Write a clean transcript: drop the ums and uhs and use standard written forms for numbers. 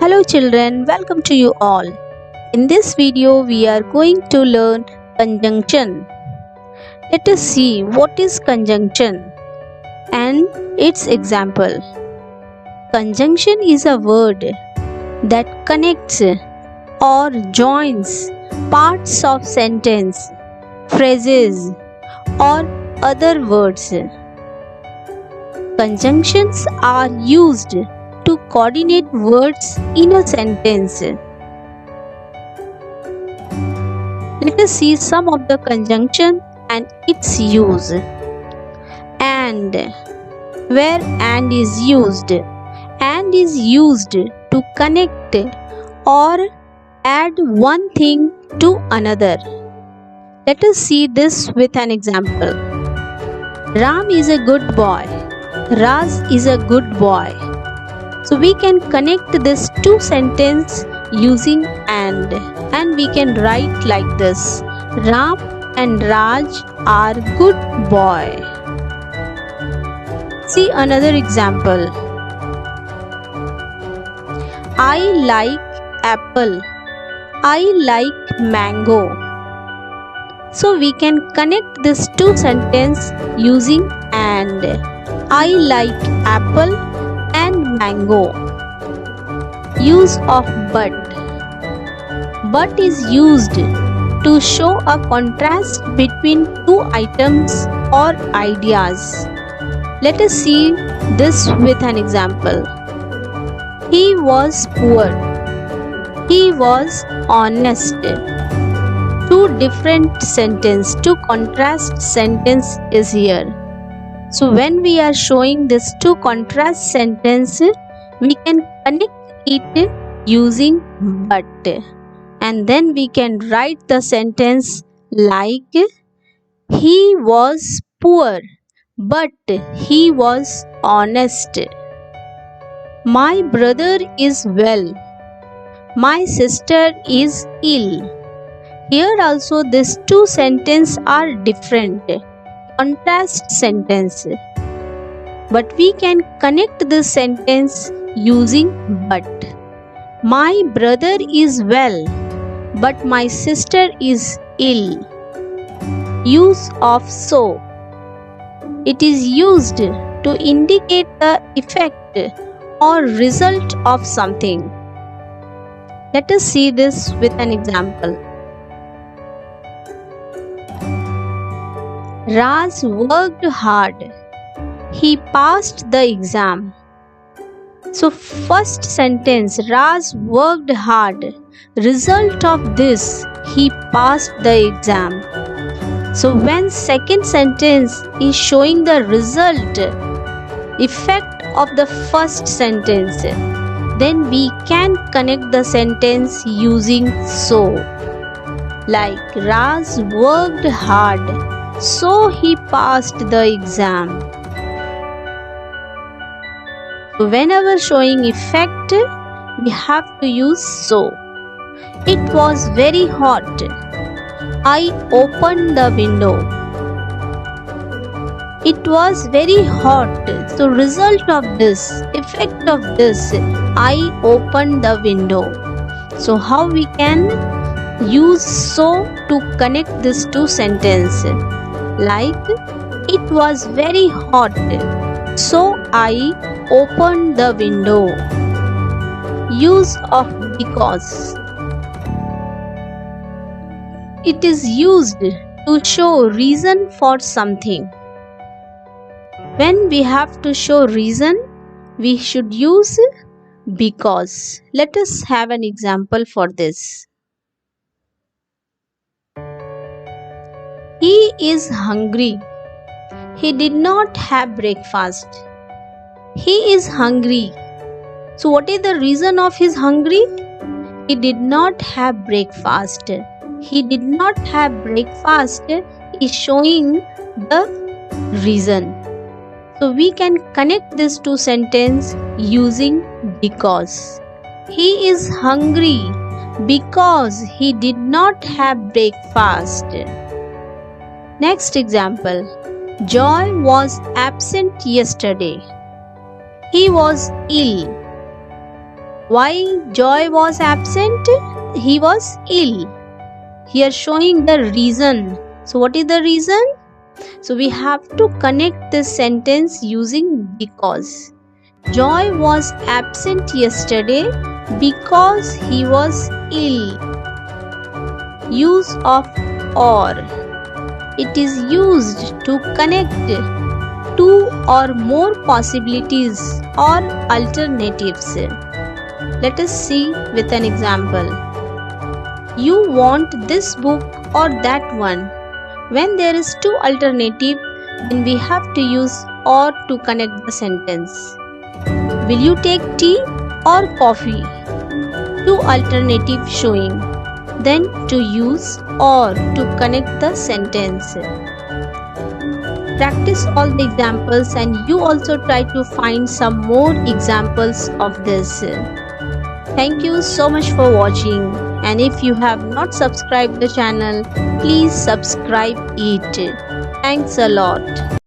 Hello children, welcome to you all. In this video we are going to learn conjunction. Let us see what is conjunction and its example. Conjunction is a word that connects or joins parts of sentence, phrases or other words. Conjunctions are used to coordinate words in a sentence. Let us see some of the conjunction and its use. And. Where and is used. And is used to connect or add one thing to another. Let us see this with an example. Ram is a good boy. Raj is a good boy. So we can connect this two sentences using and we can write like this. Ram and Raj are good boy. See another example. I like apple. I like mango. So we can connect this two sentences using and. I like apple and mango. Use of but. But is used to show a contrast between two items or ideas. Let us see this with an example. He was poor. He was honest. Two different sentences, two contrast sentence is here. So when we are showing this two contrast sentences, we can connect it using but. And then we can write the sentence like he was poor but he was honest. My brother is well. My sister is ill. Here also these two sentences are different. Contrast sentence, but we can connect this sentence using but. My brother is well, but my sister is ill. Use of so. It is used to indicate the effect or result of something. Let us see this with an example. Raj worked hard. He passed the exam. So first sentence, Raj worked hard. Result of this, he passed the exam. So when second sentence is showing the result, effect of the first sentence, then we can connect the sentence using so. Like Raj worked hard. So he passed the exam. So whenever showing effect, we have to use so. It was very hot. I opened the window. It was very hot. So result of this, effect of this, I opened the window. So how we can use so to connect these two sentences? Like, it was very hot, so I opened the window. Use of because. It is used to show reason for something. When we have to show reason, we should use because. Let us have an example for this. He is hungry. He did not have breakfast. He is hungry. So what is the reason of his hungry? He did not have breakfast. He did not have breakfast is showing the reason. So we can connect these two sentences using because. He is hungry because he did not have breakfast. Next example. Joy was absent yesterday. He was ill. Why Joy was absent? He was ill. Here showing the reason. So what is the reason? So we have to connect this sentence using because. Joy was absent yesterday because he was ill. Use of or. It is used to connect two or more possibilities or alternatives. Let us see with an example. You want this book or that one. When there is two alternatives, then we have to use or to connect the sentence. Will you take tea or coffee? Two alternatives showing. Then to use or to connect the sentence. Practice all the examples and you also try to find some more examples of this. Thank you so much for watching, and if you have not subscribed the channel, please subscribe it. Thanks a lot.